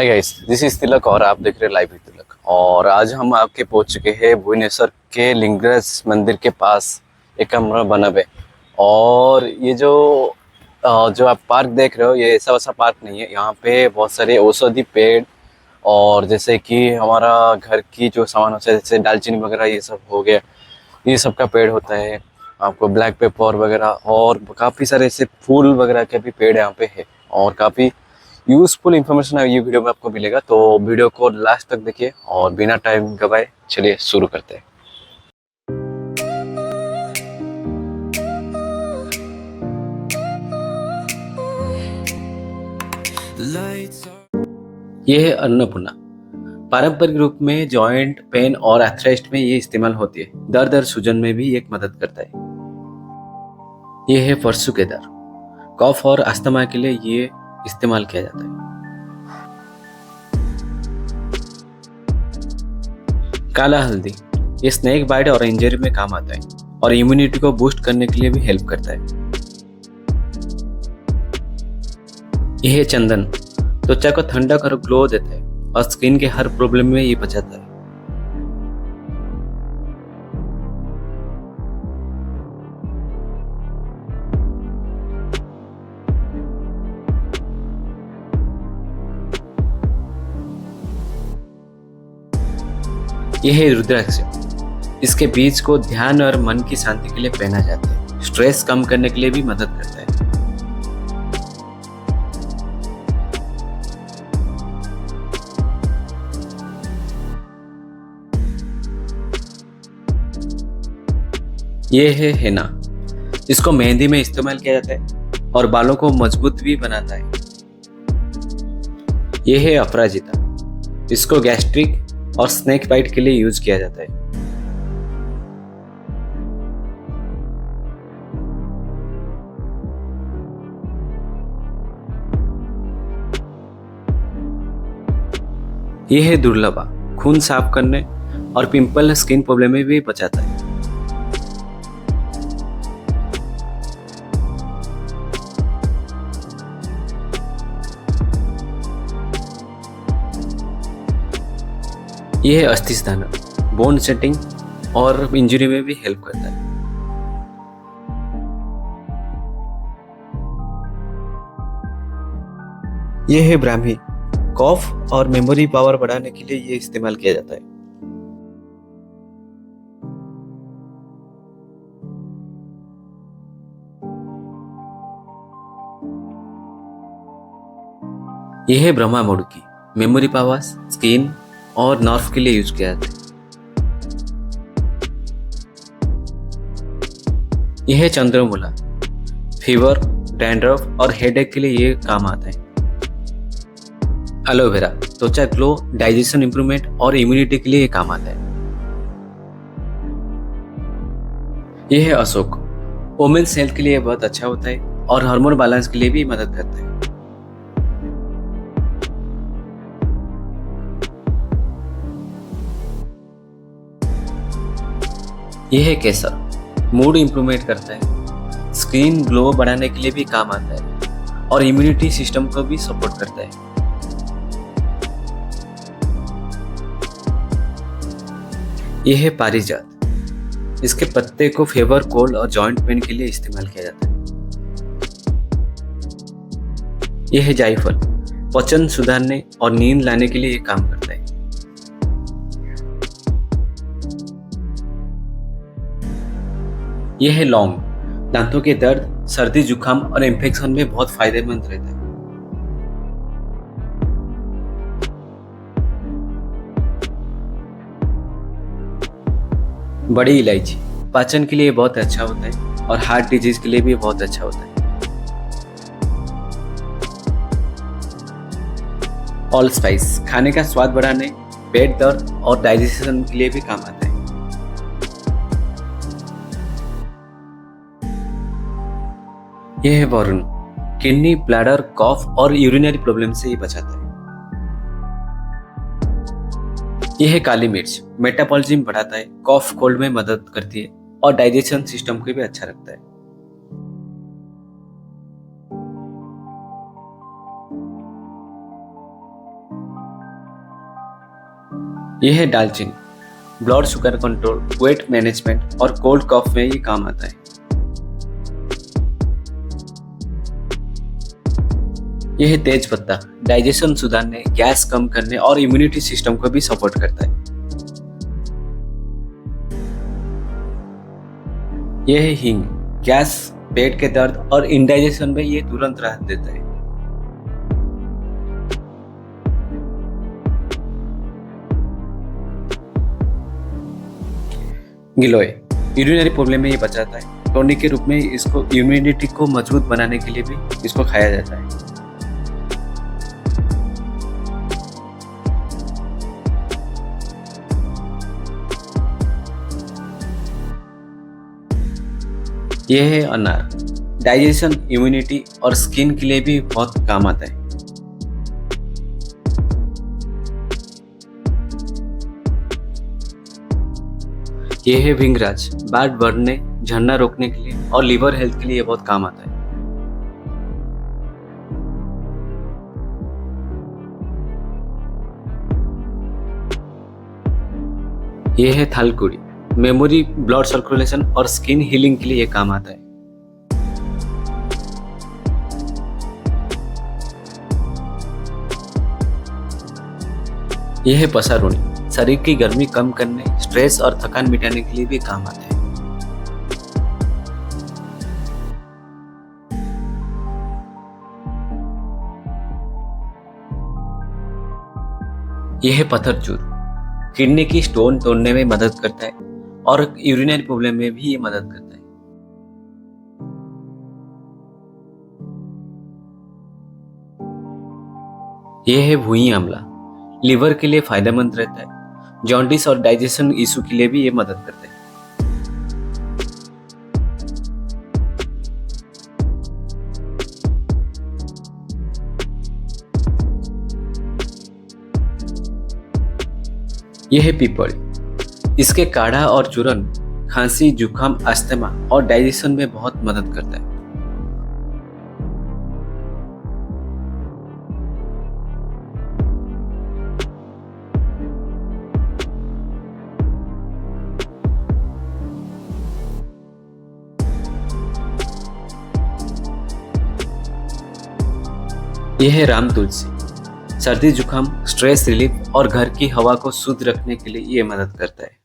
Hi guys, this is तिलक और आप देख रहे हैं लाइव विद तिलक। और आज हम आके पहुंच चुके हैं भुवनेश्वर के लिंगराज मंदिर के पास। एक कमरा बना है और ये जो आप पार्क देख रहे हो, ये ऐसा वैसा पार्क नहीं है। यहाँ पे बहुत सारे औषधि पेड़ और जैसे कि हमारा घर की जो सामान होता है, जैसे दालचीनी वगैरह, ये सब हो गया, ये सब का पेड़ होता है। आपको ब्लैक पेपर वगैरह और काफ़ी सारे ऐसे फूल वगैरह के भी पेड़ यहाँ पे है। और काफ़ी यूजफुल इंफॉर्मेशन है ये वीडियो में आपको मिलेगा, तो वीडियो को लास्ट तक देखिए और बिना टाइम गवाए चलिए शुरू करते हैं। ये है अन्नपूर्णा। पारंपरिक रूप में जॉइंट पेन और आर्थराइटिस में ये इस्तेमाल होती है। दर्द और सूजन में भी एक मदद करता है। ये है परसू केदार। कफ और अस्थमा के लिए ये इस्तेमाल किया जाता है। काला हल्दी, ये स्नेक बाइट और इंजरी में काम आता है और इम्यूनिटी को बूस्ट करने के लिए भी हेल्प करता है। यह है चंदन, त्वचा को ठंडक और ग्लो देता है और स्किन के हर प्रॉब्लम में ये बचाता है। यह है रुद्राक्ष। इसके बीज को ध्यान और मन की शांति के लिए पहना जाता है। स्ट्रेस कम करने के लिए भी मदद करता है। यह है हेना। इसको मेहंदी में इस्तेमाल किया जाता है और बालों को मजबूत भी बनाता है। यह है अपराजिता। इसको गैस्ट्रिक और स्नेक बाइट के लिए यूज किया जाता है। यह है दुर्लभा। खून साफ करने और पिंपल स्किन प्रॉब्लम में भी बचाता है। यह है अस्थिस्थान। बोन सेटिंग और इंजरी में भी हेल्प करता है। यह है ब्राह्मी। कॉफ और मेमोरी पावर बढ़ाने के लिए ये इस्तेमाल किया जाता है। यह है ब्रह्मा मुड़की। मेमोरी पावर, स्किन और नर्व के लिए यूज किया जाता है। यह है चंद्रमूला। फीवर, डैंड्रफ और हेडेक के लिए ये काम आता है। एलोवेरा, त्वचा ग्लो, डाइजेशन इंप्रूवमेंट और इम्यूनिटी के लिए ये काम आता है। यह है अशोक। वुमेन्स हेल्थ के लिए बहुत अच्छा होता है और हार्मोन बैलेंस के लिए भी मदद करता है। यह है केसर। मूड इंप्रूवमेंट करता है, स्किन ग्लो बढ़ाने के लिए भी काम आता है और इम्यूनिटी सिस्टम को भी सपोर्ट करता है। यह है पारिजात। इसके पत्ते को फेवर, कोल्ड और जॉइंट पेन के लिए इस्तेमाल किया जाता है। यह है जायफल। पाचन सुधारने और नींद लाने के लिए ये काम करता है। यह है लौंग। दांतों के दर्द, सर्दी, जुकाम और इन्फेक्शन में बहुत फायदेमंद रहता है। बड़ी इलायची पाचन के लिए बहुत अच्छा होता है और हार्ट डिजीज के लिए भी बहुत अच्छा होता है। ऑल स्पाइस खाने का स्वाद बढ़ाने, पेट दर्द और डाइजेशन के लिए भी काम आता है। यह है वरुण। किडनी, ब्लैडर, कॉफ और यूरिनरी प्रॉब्लम से ये बचाता है। यह है काली मिर्च। मेटाबॉलिज्म बढ़ाता है, कॉफ कोल्ड में मदद करती है और डाइजेशन सिस्टम को भी अच्छा रखता है। यह है दालचीनी। Blood sugar control, weight management और कोल्ड कफ में ये काम आता है। यह है तेज पत्ता। डाइजेशन सुधारने, गैस कम करने और इम्यूनिटी सिस्टम को भी सपोर्ट करता है। यह है हींग। गैस, पेट के दर्द और इंडाइजेशन में ये तुरंत राहत देता है। गिलोय यूरिनरी प्रॉब्लम में ये बचाता है। टॉनिक के रूप में इसको इम्यूनिटी को मजबूत बनाने के लिए भी इसको खाया जाता है। यह है अनार। डाइजेशन, इम्यूनिटी और स्किन के लिए भी बहुत काम आता है। यह है भिंगराज। बात बढ़ने, झड़ना रोकने के लिए और लीवर हेल्थ के लिए ये बहुत काम आता है। यह है थालकुड़ी। मेमोरी, ब्लड सर्कुलेशन और स्किन हीलिंग के लिए ये काम आता है। यह है पसारूनी। शरीर की गर्मी कम करने, स्ट्रेस और थकान मिटाने के लिए भी काम आता है। यह है पत्थरचूर। किडनी की स्टोन तोड़ने में मदद करता है और यूरिनरी प्रॉब्लम में भी ये मदद करता है। यह है भुई आंवला। लीवर के लिए फायदेमंद रहता है। जॉन्डिस और डाइजेशन इशू के लिए भी ये मदद करता है। यह है पीपल। इसके काढ़ा और चूरन खांसी, जुकाम, अस्थमा और डाइजेशन में बहुत मदद करता है। यह है राम तुलसी। सर्दी, जुकाम, स्ट्रेस रिलीफ और घर की हवा को शुद्ध रखने के लिए ये मदद करता है।